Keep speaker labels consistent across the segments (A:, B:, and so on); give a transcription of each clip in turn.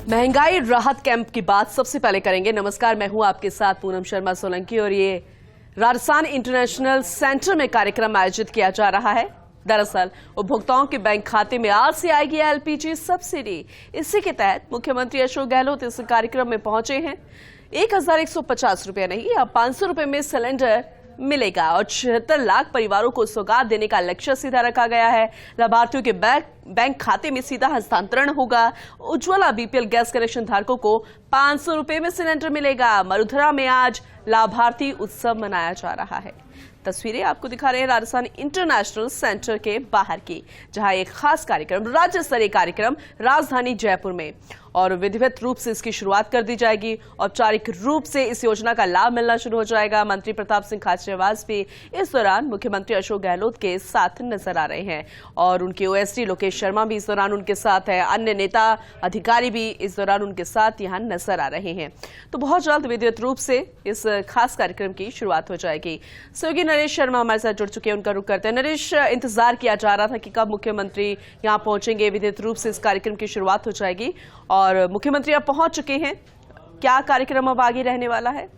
A: महंगाई राहत कैंप की बात सबसे पहले करेंगे। नमस्कार, मैं हूं आपके साथ पूनम शर्मा सोलंकी और ये राजस्थान इंटरनेशनल सेंटर में कार्यक्रम आयोजित किया जा रहा है। दरअसल उपभोक्ताओं के बैंक खाते में आज से आएगी एलपीजी सब्सिडी। इसी के तहत मुख्यमंत्री अशोक गहलोत इस कार्यक्रम में पहुंचे हैं। 1150 रुपये नहीं, अब 500 रुपये में सिलेंडर मिलेगा और 76 लाख परिवारों को सौगात देने का लक्ष्य सीधा रखा गया है। लाभार्थियों के बैंक खाते में सीधा हस्तांतरण होगा। उज्ज्वला बीपीएल गैस कनेक्शन धारकों को 500 रुपये में सिलेंडर मिलेगा। मरुधरा में आज लाभार्थी उत्सव मनाया जा रहा है। तस्वीरें आपको दिखा रहे हैं राजस्थान इंटरनेशनल सेंटर के बाहर की, जहां एक खास कार्यक्रम, राज्य स्तरीय कार्यक्रम राजधानी जयपुर में और विधिवत रूप से इसकी शुरुआत कर दी जाएगी। औपचारिक रूप से इस योजना का लाभ मिलना शुरू हो जाएगा। मंत्री प्रताप सिंह खाचरियावास भी इस दौरान मुख्यमंत्री अशोक गहलोत के साथ नजर आ रहे हैं और उनके ओएसडी लोकेश शर्मा भी इस दौरान उनके साथ है। अन्य नेता अधिकारी भी इस दौरान उनके साथ यहां नजर आ रहे हैं। तो बहुत जल्द विधिवत रूप से इस खास कार्यक्रम की शुरुआत हो जाएगी। सहयोगी नरेश शर्मा हमारे साथ जुड़ चुके हैं, उनका रुख करते हैं। नरेश, इंतजार किया जा रहा था कि कब मुख्यमंत्री यहां पहुंचेंगे, विधिवत रूप से इस कार्यक्रम की शुरुआत हो जाएगी और मुख्यमंत्री अब पहुंच चुके हैं। क्या कार्यक्रम अब आगे रहने वाला है?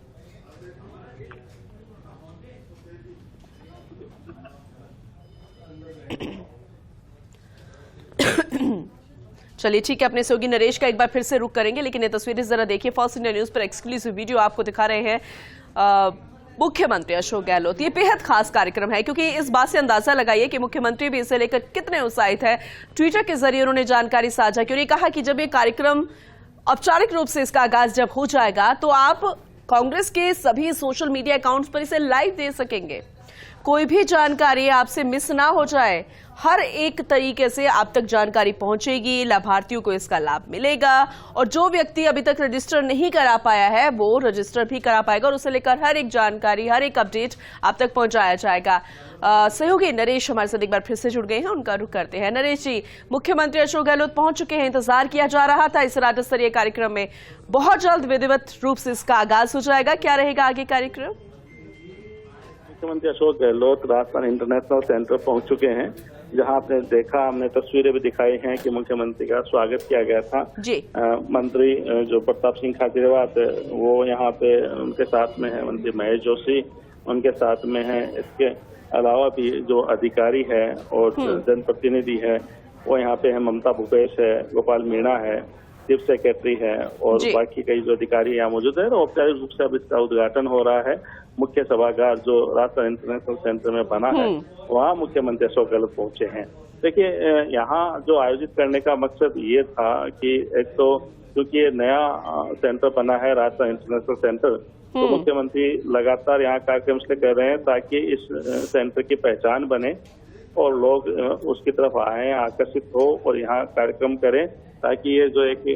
A: चलिए ठीक है, अपने सहयोगी नरेश का एक बार फिर से रुख करेंगे, लेकिन ये तस्वीरें जरा देखिए। फर्स्ट इंडिया न्यूज पर एक्सक्लूसिव वीडियो आपको दिखा रहे हैं मुख्यमंत्री अशोक गहलोत। ये बेहद खास कार्यक्रम है क्योंकि इस बात से अंदाजा लगाइए कि मुख्यमंत्री भी इसे लेकर कितने उत्साहित है। ट्विटर के जरिए उन्होंने जानकारी साझा की और ये कहा कि जब ये कार्यक्रम औपचारिक रूप से इसका आगाज जब हो जाएगा तो आप कांग्रेस के सभी सोशल मीडिया अकाउंट्स पर इसे लाइव दे सकेंगे। कोई भी जानकारी आपसे मिस ना हो जाए, हर एक तरीके से आप तक जानकारी पहुंचेगी, लाभार्थियों को इसका लाभ मिलेगा और जो व्यक्ति अभी तक रजिस्टर नहीं करा पाया है वो रजिस्टर भी करा पाएगा और उसे लेकर हर एक जानकारी, हर एक अपडेट आप तक पहुंचाया जाएगा। सहयोगी नरेश हमारे साथ एक बार फिर से जुड़ गए हैं, उनका रुख करते हैं। नरेश जी, मुख्यमंत्री अशोक गहलोत पहुंच चुके हैं, इंतजार किया जा रहा था इस राज्य स्तरीय कार्यक्रम में। बहुत जल्द विधिवत रूप से इसका आगाज हो जाएगा, क्या रहेगा आगे कार्यक्रम?
B: मुख्यमंत्री अशोक गहलोत राजस्थान इंटरनेशनल सेंटर पहुंच चुके हैं, जहां आपने देखा, हमने तस्वीरें भी दिखाई हैं कि मुख्यमंत्री का स्वागत किया गया था
A: जी।
B: मंत्री जो प्रताप सिंह खाचरियावास है वो यहाँ पे उनके साथ में है, मंत्री महेश जोशी उनके साथ में है। इसके अलावा भी जो अधिकारी है और जनप्रतिनिधि है वो यहाँ पे है। ममता भूपेश है, गोपाल मीणा है, चीफ सेक्रेटरी है और बाकी कई जो अधिकारी यहाँ मौजूद है। औपचारिक रूप से अब इसका उद्घाटन हो रहा है। मुख्य सभागार जो राजस्थान इंटरनेशनल सेंटर में बना है वहाँ मुख्यमंत्री अशोक गहलोत पहुंचे हैं। देखिए, यहाँ जो आयोजित करने का मकसद ये था कि एक तो क्योंकि ये नया सेंटर बना है राजस्थान इंटरनेशनल सेंटर, तो मुख्यमंत्री लगातार यहाँ कार्यक्रम इसलिए कर रहे हैं ताकि इस सेंटर की पहचान बने और लोग उसकी तरफ आए, आकर्षित हो और यहाँ कार्यक्रम करें, ताकि ये जो एक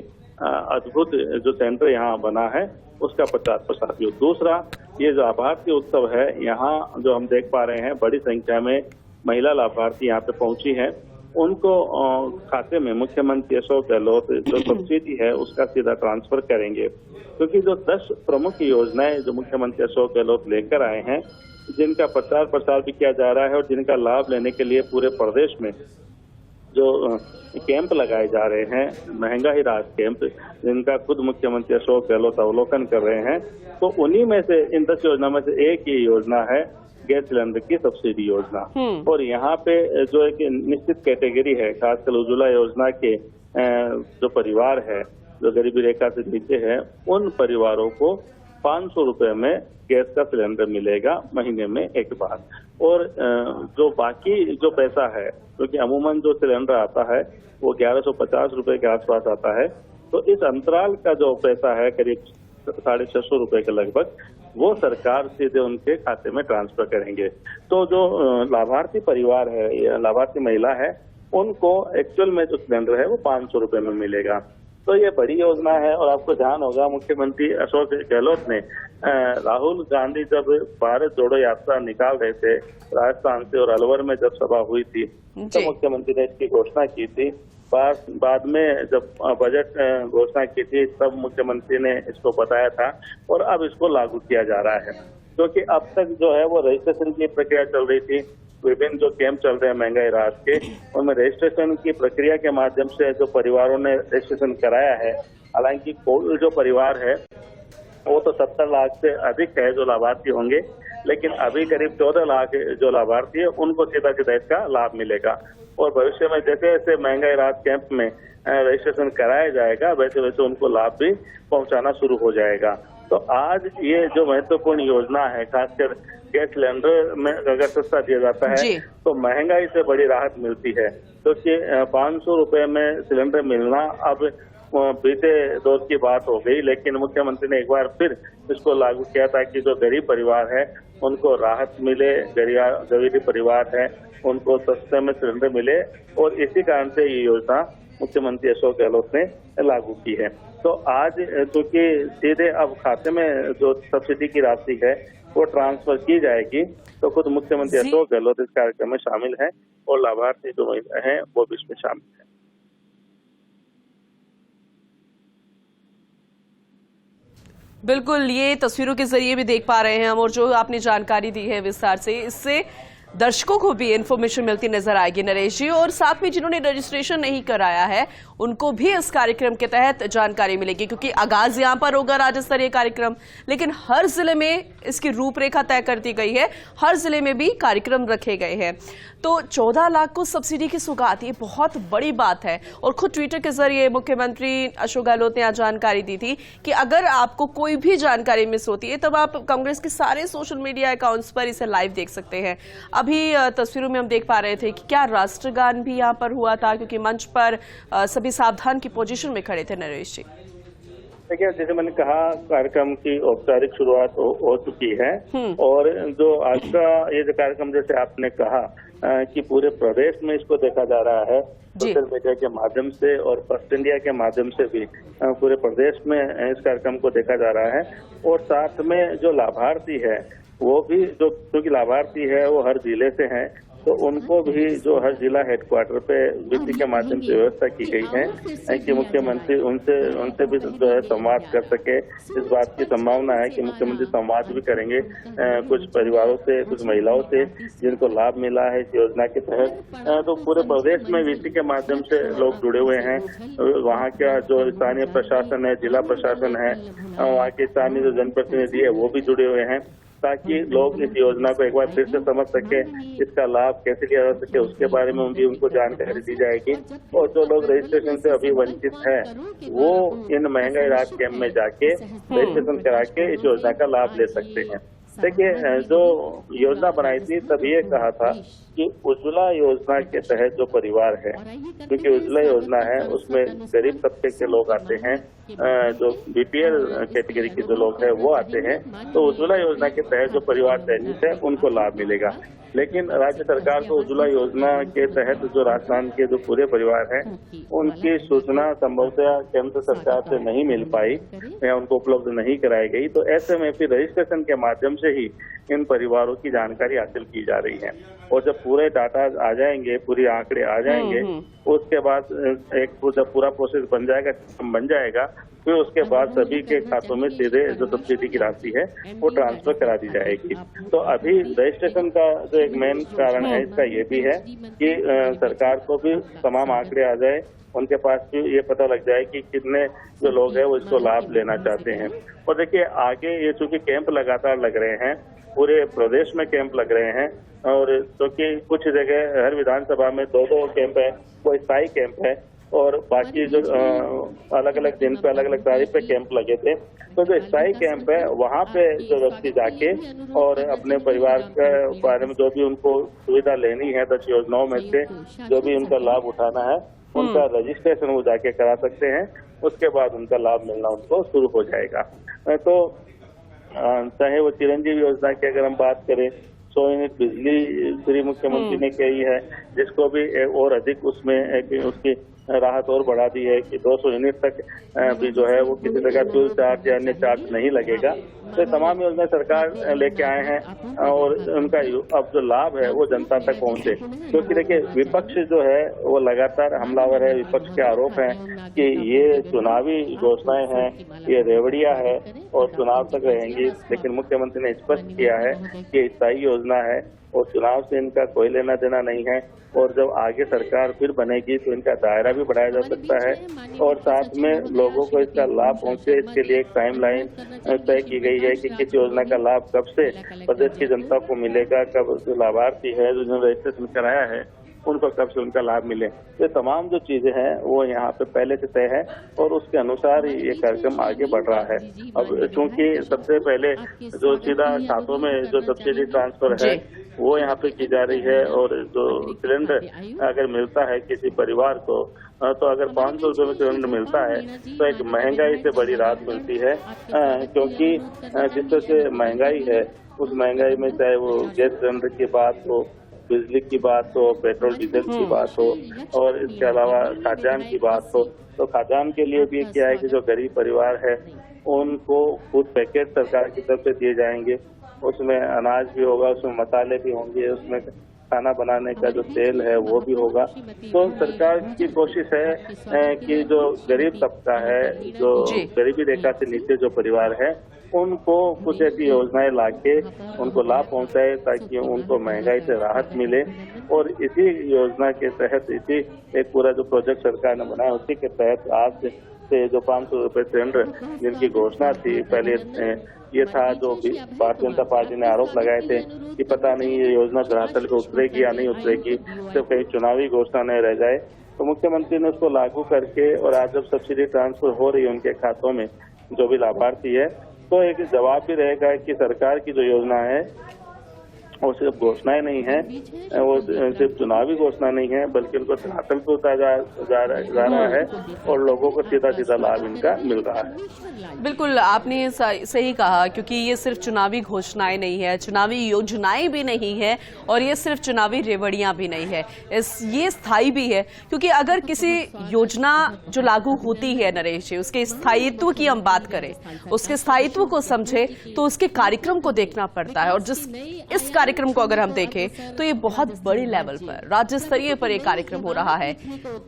B: अद्भुत जो सेंटर यहाँ बना है उसका प्रचार प्रसार हो। दूसरा, ये जो लाभार्थी उत्सव है, यहाँ जो हम देख पा रहे हैं बड़ी संख्या में महिला लाभार्थी यहाँ पे पहुंची हैं। उनको खाते में मुख्यमंत्री अशोक गहलोत जो सब्सिडी है उसका सीधा ट्रांसफर करेंगे, क्योंकि जो 10 प्रमुख योजनाएं जो मुख्यमंत्री अशोक गहलोत लेकर आए हैं, जिनका प्रचार प्रसार भी किया जा रहा है और जिनका लाभ लेने के लिए पूरे प्रदेश में जो कैंप लगाए जा रहे हैं, महंगाई राहत कैंप, जिनका खुद मुख्यमंत्री अशोक गहलोत अवलोकन कर रहे हैं, तो उन्हीं में से इन 10 योजना में से एक ही योजना है गैस सिलेंडर की सब्सिडी योजना। और यहाँ पे जो एक निश्चित कैटेगरी है, खासकर उज्ज्वला योजना के जो परिवार है जो गरीबी रेखा से नीचे है, उन परिवारों को 500 रुपए में गैस का सिलेंडर मिलेगा महीने में एक बार। और जो बाकी जो पैसा है, क्योंकि अमूमन जो सिलेंडर आता है वो 1150 रुपए के आसपास आता है, तो इस अंतराल का जो पैसा है करीब 650 रुपए के लगभग, वो सरकार सीधे उनके खाते में ट्रांसफर करेंगे। तो जो लाभार्थी परिवार है या लाभार्थी महिला है, उनको एक्चुअल में जो सिलेंडर है वो 500 रुपए में मिलेगा। तो ये बड़ी योजना है। और आपको ध्यान होगा, मुख्यमंत्री अशोक गहलोत ने राहुल गांधी जब भारत जोड़ो यात्रा निकाल रहे थे राजस्थान से और अलवर में जब सभा हुई थी, तो मुख्यमंत्री ने इसकी घोषणा की थी। बाद में जब बजट घोषणा की थी तब मुख्यमंत्री ने इसको बताया था और अब इसको लागू किया जा रहा है, क्योंकि अब तक जो है वो रजिस्ट्रेशन की प्रक्रिया चल रही थी। विभिन्न जो कैंप चल रहे हैं महंगाई राहत के, उनमें रजिस्ट्रेशन की प्रक्रिया के माध्यम से जो परिवारों ने रजिस्ट्रेशन कराया है, हालांकि कोई जो परिवार है वो तो 70 लाख से अधिक है जो लाभार्थी होंगे, लेकिन अभी करीब 14 लाख जो लाभार्थी है उनको सीधा सीधा इसका लाभ मिलेगा। और भविष्य में जैसे जैसे महंगाई राहत कैंप में रजिस्ट्रेशन कराया जाएगा, वैसे वैसे उनको लाभ भी पहुंचाना शुरू हो जाएगा। तो आज ये जो महत्वपूर्ण योजना है, खासकर गैस सिलेंडर में अगर सस्ता दिया जाता है तो महंगाई से बड़ी राहत मिलती है, क्योंकि 500 रुपए में सिलेंडर मिलना अब बीते दौर की बात हो गई, लेकिन मुख्यमंत्री ने एक बार फिर इसको लागू किया ताकि जो गरीब परिवार है उनको राहत मिले, गरीब परिवार है उनको सस्ते में सिलेंडर मिले, और इसी कारण से ये योजना मुख्यमंत्री अशोक गहलोत ने लागू की है। तो आज चूंकि सीधे अब खाते में जो सब्सिडी की राशि है वो ट्रांसफर की जाएगी, तो खुद मुख्यमंत्री अशोक गहलोत इस कार्यक्रम में शामिल हैं और लाभार्थी जो महिला हैं वो भी इसमें शामिल हैं।
A: बिल्कुल, ये तस्वीरों के जरिए भी देख पा रहे हैं हम, और जो आपने जानकारी दी है विस्तार से, इससे दर्शकों को भी इन्फॉर्मेशन मिलती नजर आएगी नरेश जी, और साथ में जिन्होंने रजिस्ट्रेशन नहीं कराया है उनको भी इस कार्यक्रम के तहत जानकारी मिलेगी, क्योंकि आगाज यहां पर होगा राज्य स्तरीय कार्यक्रम, लेकिन हर जिले में इसकी रूपरेखा तय कर दी गई है, हर जिले में भी कार्यक्रम रखे गए हैं। तो 14 लाख को सब्सिडी की सौगात, ये बहुत बड़ी बात है। और खुद ट्विटर के जरिए मुख्यमंत्री अशोक गहलोत ने आज जानकारी दी थी कि अगर आपको कोई भी जानकारी मिस होती है तब आप कांग्रेस के सारे सोशल मीडिया अकाउंट्स पर इसे लाइव देख सकते हैं। अभी तस्वीरों में हम देख पा रहे थे कि क्या राष्ट्रगान भी यहाँ पर हुआ था, क्योंकि मंच पर सभी सावधान की पोजीशन में खड़े थे नरेश जी।
B: देखिए, जैसे मैंने कहा, कार्यक्रम की औपचारिक शुरुआत हो चुकी है, और जो आज का ये जो कार्यक्रम, जैसे आपने कहा कि पूरे प्रदेश में इसको देखा जा रहा है सोशल मीडिया के माध्यम से और फर्स्ट इंडिया के माध्यम से भी पूरे प्रदेश में इस कार्यक्रम को देखा जा रहा है। और साथ में जो लाभार्थी है वो भी, जो क्योंकि लाभार्थी है वो हर जिले से हैं, तो उनको भी जो हर जिला हेडक्वार्टर पे वीसी के माध्यम से व्यवस्था की गई है कि मुख्यमंत्री उनसे भी जो है संवाद कर सके। इस बात की संभावना है कि मुख्यमंत्री संवाद भी करेंगे कुछ परिवारों से, कुछ महिलाओं से जिनको लाभ मिला है इस योजना के तहत। तो पूरे प्रदेश में वीसी के माध्यम से लोग जुड़े हुए हैं। वहाँ का जो स्थानीय प्रशासन है, जिला प्रशासन है, वहाँ के स्थानीय जो जनप्रतिनिधि है वो भी जुड़े हुए हैं, ताकि लोग इस योजना को एक बार फिर से समझ सके, इसका लाभ कैसे लिया जा सके उसके बारे में भी उनको जानकारी दी जाएगी। और जो लोग रजिस्ट्रेशन से अभी वंचित हैं वो इन महंगाई राहत कैंप में जाके रजिस्ट्रेशन करा के इस योजना का लाभ ले सकते हैं। देखिए, जो योजना बनाई थी तब ये कहा था कि उज्ज्वला योजना के तहत जो परिवार है, क्योंकि उज्ज्वला योजना है उसमें गरीब तबके के लोग आते हैं, जो बीपीएल कैटेगरी के जो लोग हैं वो आते हैं, तो उज्ज्वला योजना के तहत जो परिवार चयनित है उनको लाभ मिलेगा। लेकिन राज्य सरकार को उज्ज्वला योजना के तहत जो राजस्थान के जो पूरे परिवार हैं उनकी सूचना संभवतः केंद्र सरकार से नहीं मिल पाई या उनको उपलब्ध नहीं कराई गई। तो ऐसे में फिर रजिस्ट्रेशन के माध्यम से ही इन परिवारों की जानकारी हासिल की जा रही है, और जब पूरे डाटा आ जाएंगे, पूरे आंकड़े आ जाएंगे, उसके बाद जब पूरा प्रोसेस बन जाएगा, बन जाएगा, फिर उसके बाद सभी के खातों में सीधे जो सब्सिडी की राशि है वो ट्रांसफर करा दी जाएगी। तो अभी रजिस्ट्रेशन का जो एक मेन कारण है इसका ये भी है कि सरकार को भी तमाम आंकड़े आ जाए, उनके पास भी ये पता लग जाए कि कितने जो लोग हैं वो इसको लाभ लेना चाहते हैं। और देखिए, आगे ये चूंकि कैंप लगातार लग रहे हैं, पूरे प्रदेश में कैंप लग रहे हैं, और क्योंकि कुछ जगह हर विधानसभा में 2-2 कैंप है, कोई स्थायी कैंप है, और बाकी जो अलग अलग दिन पे अलग अलग तारीख पे कैंप लगे थे। तो जो स्थायी कैंप है वहाँ पे जो व्यक्ति जाके और अपने परिवार के बारे में जो भी उनको सुविधा लेनी है 10 योजनाओं में से जो भी उनका लाभ उठाना है, उनका रजिस्ट्रेशन वो जाके करा सकते हैं। उसके बाद उनका लाभ मिलना उनको शुरू हो जाएगा। तो चाहे वो चिरंजीवी योजना की अगर हम बात करें, 100 यूनिट बिजली फ्री मुख्यमंत्री ने कही है, जिसको भी और अधिक उसमें उसकी राहत और बढ़ा दी है कि 200 यूनिट तक भी जो है वो किसी तरह फ्यूल चार्ज या अन्य चार्ज नहीं लगेगा। तो तमाम योजना सरकार लेके आए हैं, और उनका अब जो लाभ है वो जनता तक पहुंचे। क्योंकि देखिए, विपक्ष जो है वो लगातार हमलावर है। विपक्ष के आरोप हैं कि ये चुनावी घोषणाएं हैं, ये रेवड़िया है और चुनाव तक रहेंगी। लेकिन मुख्यमंत्री ने स्पष्ट किया है कि स्थायी योजना है, और चुनाव से इनका कोई लेना देना नहीं है। और जब आगे सरकार फिर बनेगी तो इनका दायरा भी बढ़ाया जा सकता है और साथ में लोगों को इसका लाभ पहुंचे, इसके लिए एक टाइमलाइन तय की गई है कि किस योजना का लाभ कब से प्रदेश की जनता को मिलेगा, कब जो लाभार्थी है जिन्होंने रजिस्ट्रेशन कराया है उनको कब से उनका लाभ मिले। ये तमाम जो चीजें हैं वो यहाँ पे पहले से तय है और उसके अनुसार ही ये कार्यक्रम आगे बढ़ रहा है। अब चूंकि सबसे पहले जो सीधा खातों में जो सब्सिडी ट्रांसफर है वो यहाँ पे की जा रही है और जो सिलेंडर अगर मिलता है किसी परिवार को तो अगर 500 रुपये में सिलेंडर मिलता है तो एक महंगाई से बड़ी राहत मिलती है, क्योंकि जिस तरह से महंगाई है उस महंगाई में चाहे वो गैस सिलेंडर की बात हो, बिजली की बात हो, पेट्रोल डीजल की बात हो और इसके अलावा खाद्यान्न की बात हो, तो खाद्यान्न के लिए भी क्या है कि जो गरीब परिवार है उनको फूड पैकेट सरकार की तरफ से दिए जाएंगे। उसमें अनाज भी होगा, उसमें मसाले भी होंगे, उसमें खाना बनाने का जो तेल है वो भी होगा। तो सरकार की कोशिश है कि जो गरीब तबका है, जो गरीबी रेखा से नीचे जो परिवार है उनको कुछ ऐसी योजनाएं लाके उनको लाभ पहुंचाए ताकि उनको महंगाई से राहत मिले। और इसी योजना के तहत इसी एक पूरा जो प्रोजेक्ट सरकार ने बनाया उसी के तहत आज से जो 500 रुपये सिलेंडर जिनकी घोषणा थी, पहले ये था जो भारतीय जनता पार्टी ने आरोप लगाए थे कि पता नहीं ये योजना धरातल पे उतरेगी या नहीं उतरेगी, सिर्फ कहीं चुनावी घोषणा नहीं रह जाए। तो मुख्यमंत्री ने उसको लागू करके और आज जब सब्सिडी ट्रांसफर हो रही है उनके खातों में जो भी लाभार्थी है तो एक जवाब भी रहेगा कि सरकार की जो योजना है वो सिर्फ घोषणाएं नहीं है, वो सिर्फ चुनावी घोषणा नहीं है बल्कि उनको धरातल पे उतारा जा रहा है और लोगों को सीधा सीधा लाभ इनका मिल रहा है।
A: बिल्कुल आपने सही कहा, क्योंकि ये सिर्फ चुनावी घोषणाएं नहीं है, चुनावी योजनाएं भी नहीं है और ये सिर्फ चुनावी रेवड़ियां भी नहीं है, ये स्थायी भी है। क्योंकि अगर किसी योजना जो लागू होती है नरेश जी, उसके स्थायित्व की हम बात करें, उसके स्थायित्व को समझे तो उसके कार्यक्रम को देखना पड़ता है। और इस कार्यक्रम को अगर हम देखें तो ये बहुत बड़े लेवल पर, राज्य स्तरीय पर ये कार्यक्रम हो रहा है।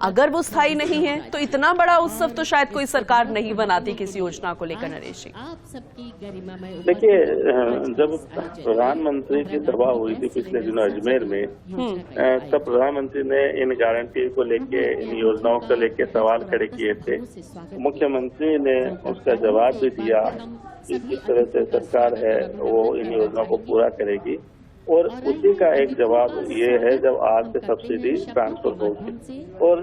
A: अगर वो स्थायी नहीं है तो इतना बड़ा उत्सव तो शायद कोई सरकार नहीं बनाती किसी योजना को लेकर। नरेश जी
B: देखिए, जब प्रधानमंत्री की सभा हुई थी पिछले दिनों अजमेर में, तब प्रधानमंत्री ने इन गारंटी को लेके, इन योजनाओं को लेके सवाल खड़े किए थे। मुख्यमंत्री ने उसका जवाब भी दिया कि किस तरह से सरकार है वो इन योजनाओं को पूरा करेगी। और उसी का एक जवाब ये है जब आज से सब्सिडी ट्रांसफर होगी। और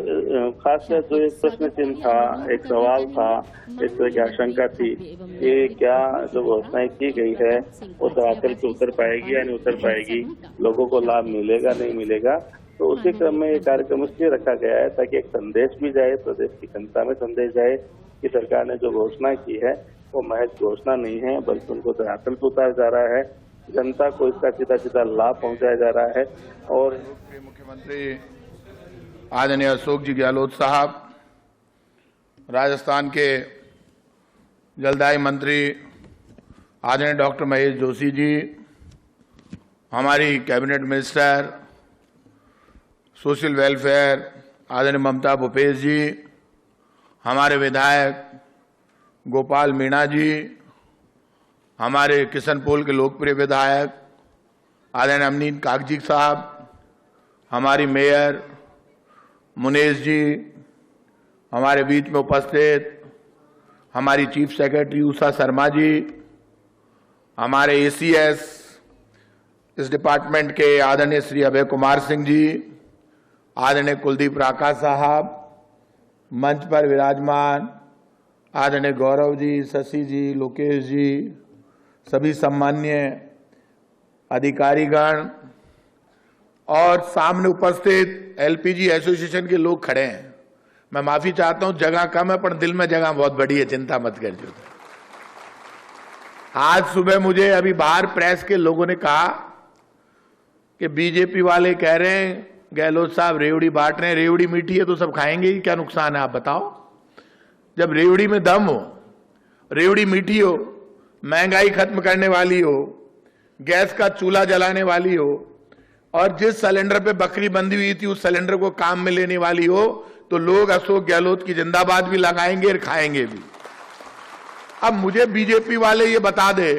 B: खासकर जो एक प्रश्न चिन्ह था, एक सवाल था, एक तरह की आशंका थी कि क्या जो घोषणाएं की गई है वो धरातल पे उतर पाएगी या नहीं उतर पाएगी, लोगों को लाभ मिलेगा नहीं मिलेगा। तो उसी क्रम में ये कार्यक्रम इसलिए रखा गया है ताकि एक संदेश भी जाए, प्रदेश की जनता में संदेश जाए कि सरकार ने जो घोषणा की है वो महज घोषणा नहीं है बल्कि उनको धरातल पे उतारा जा रहा है, जनता को इसका सीधा सीधा लाभ पहुंचाया जा रहा है। और
C: मुख्यमंत्री आदरणीय अशोक जी गहलोत साहब, राजस्थान के जलदाय मंत्री आदरणीय डॉक्टर महेश जोशी जी, हमारी कैबिनेट मिनिस्टर सोशल वेलफेयर आदरणीय ममता भूपेश जी, हमारे विधायक गोपाल मीणा जी, हमारे किशनपोल के लोकप्रिय विधायक आदरणीय अमनीन कागजी साहब, हमारी मेयर मुनेश जी, हमारे बीच में उपस्थित हमारी चीफ सेक्रेटरी उषा शर्मा जी, हमारे एसीएस इस डिपार्टमेंट के आदरणीय श्री अभय कुमार सिंह जी, आदरणीय कुलदीप राका साहब, मंच पर विराजमान आदरणीय गौरव जी, शशि जी, लोकेश जी, सभी सम्मान्य अधिकारीगण और सामने उपस्थित एलपीजी एसोसिएशन के लोग खड़े हैं। मैं माफी चाहता हूं, जगह कम है पर दिल में जगह बहुत बड़ी है, चिंता मत करिए। आज सुबह मुझे अभी बाहर प्रेस के लोगों ने कहा कि बीजेपी वाले कह रहे हैं गहलोत साहब रेवड़ी बांट रहे हैं, रेवड़ी मीठी है तो सब खाएंगे ही, क्या नुकसान है आप बताओ। जब रेवड़ी में दम हो, रेवड़ी मीठी हो, महंगाई खत्म करने वाली हो, गैस का चूल्हा जलाने वाली हो और जिस सिलेंडर पे बकरी बंधी हुई थी उस सिलेंडर को काम में लेने वाली हो, तो लोग अशोक गहलोत की जिंदाबाद भी लगाएंगे और खाएंगे भी। अब मुझे बीजेपी वाले ये बता दे,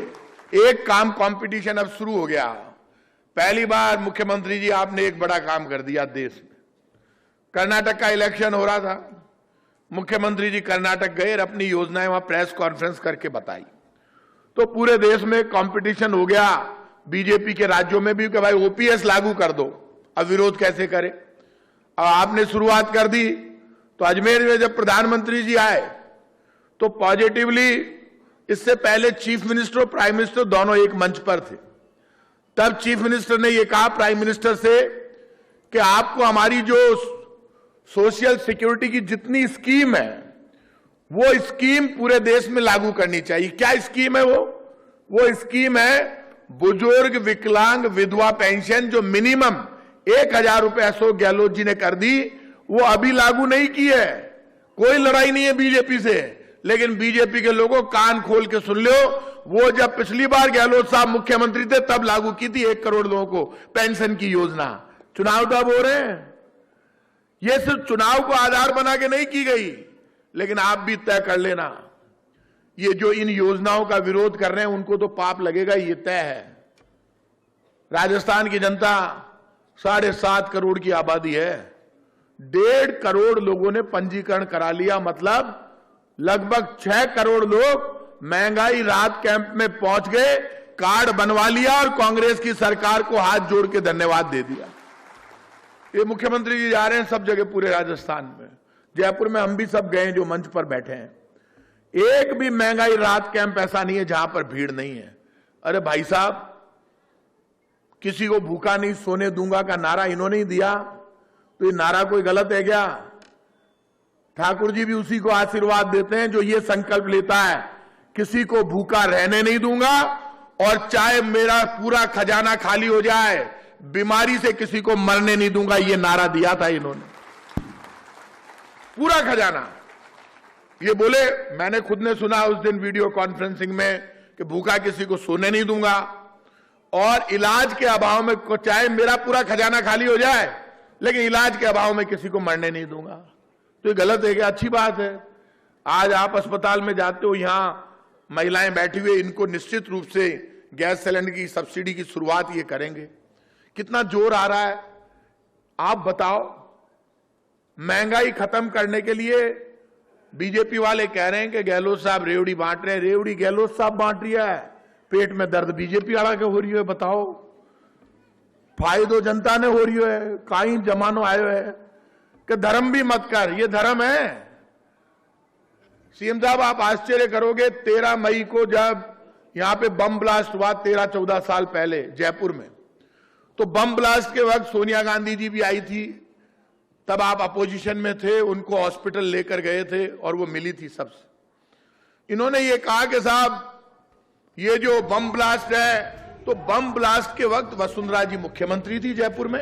C: एक काम कंपटीशन अब शुरू हो गया, पहली बार मुख्यमंत्री जी आपने एक बड़ा काम कर दिया देश में। कर्नाटक का इलेक्शन हो रहा था, मुख्यमंत्री जी कर्नाटक गए और अपनी योजनाएं वहां प्रेस कॉन्फ्रेंस करके बताई, तो पूरे देश में कंपटीशन हो गया बीजेपी के राज्यों में भी कि भाई ओपीएस लागू कर दो। अब विरोध कैसे करे? अब आपने शुरुआत कर दी, तो अजमेर में जब प्रधानमंत्री जी आए तो पॉजिटिवली, इससे पहले चीफ मिनिस्टर और प्राइम मिनिस्टर दोनों एक मंच पर थे, तब चीफ मिनिस्टर ने यह कहा प्राइम मिनिस्टर से कि आपको हमारी जो सोशल सिक्योरिटी की जितनी स्कीम है वो स्कीम पूरे देश में लागू करनी चाहिए। क्या स्कीम है वो स्कीम है बुजुर्ग विकलांग विधवा पेंशन, जो मिनिमम 1000 रुपए अशोक गहलोत जी ने कर दी, वो अभी लागू नहीं की है। कोई लड़ाई नहीं है बीजेपी से, लेकिन बीजेपी के लोगों कान खोल के सुन लो, वो जब पिछली बार गहलोत साहब मुख्यमंत्री थे तब लागू की थी 1 करोड़ लोगों को पेंशन की योजना। चुनाव तब हो रहे हैं, ये सिर्फ चुनाव को आधार बना के नहीं की गई, लेकिन आप भी तय कर लेना, ये जो इन योजनाओं का विरोध कर रहे हैं उनको तो पाप लगेगा, ये तय है। राजस्थान की जनता 7.5 करोड़ की आबादी है, 1.5 करोड़ लोगों ने पंजीकरण करा लिया, मतलब लगभग 6 करोड़ लोग महंगाई राहत कैंप में पहुंच गए, कार्ड बनवा लिया और कांग्रेस की सरकार को हाथ जोड़ के धन्यवाद दे दिया। ये मुख्यमंत्री जी जा रहे हैं सब जगह पूरे राजस्थान में, जयपुर में हम भी सब गए जो मंच पर बैठे हैं, एक भी महंगाई राहत कैंप ऐसा नहीं है जहां पर भीड़ नहीं है। अरे भाई साहब, किसी को भूखा नहीं सोने दूंगा का नारा इन्होंने ही दिया, तो ये नारा कोई गलत है क्या? ठाकुर जी भी उसी को आशीर्वाद देते हैं जो ये संकल्प लेता है, किसी को भूखा रहने नहीं दूंगा और चाहे मेरा पूरा खजाना खाली हो जाए, बीमारी से किसी को मरने नहीं दूंगा। ये नारा दिया था इन्होंने, पूरा खजाना। ये बोले, मैंने खुद ने सुना उस दिन वीडियो कॉन्फ्रेंसिंग में कि भूखा किसी को सोने नहीं दूंगा और इलाज के अभाव में, चाहे मेरा पूरा खजाना खाली हो जाए लेकिन इलाज के अभाव में किसी को मरने नहीं दूंगा। तो ये गलत है क्या? अच्छी बात है। आज आप अस्पताल में जाते हो, यहां महिलाएं बैठी हुई, इनको निश्चित रूप से गैस सिलेंडर की सब्सिडी की शुरुआत ये करेंगे। कितना जोर आ रहा है आप बताओ। महंगाई खत्म करने के लिए बीजेपी वाले कह रहे हैं कि गहलोत साहब रेवड़ी बांट रहे हैं। रेवड़ी गहलोत साहब बांट रहा है, पेट में दर्द बीजेपी वाला के हो रही है। बताओ, फायदो जनता ने हो रही है। कहीं जमानो आयो है कि धर्म भी मत कर, ये धर्म है। सीएम साहब, आप आश्चर्य करोगे, 13 मई को जब यहां पे बम ब्लास्ट हुआ 13-14 साल पहले जयपुर में, तो बम ब्लास्ट के वक्त सोनिया गांधी जी भी आई थी, तब आप अपोजिशन में थे, उनको हॉस्पिटल लेकर गए थे और वो मिली थी सबसे। इन्होंने ये कहा कि साहब ये जो बम ब्लास्ट है, तो बम ब्लास्ट के वक्त वसुंधरा जी मुख्यमंत्री थी जयपुर में,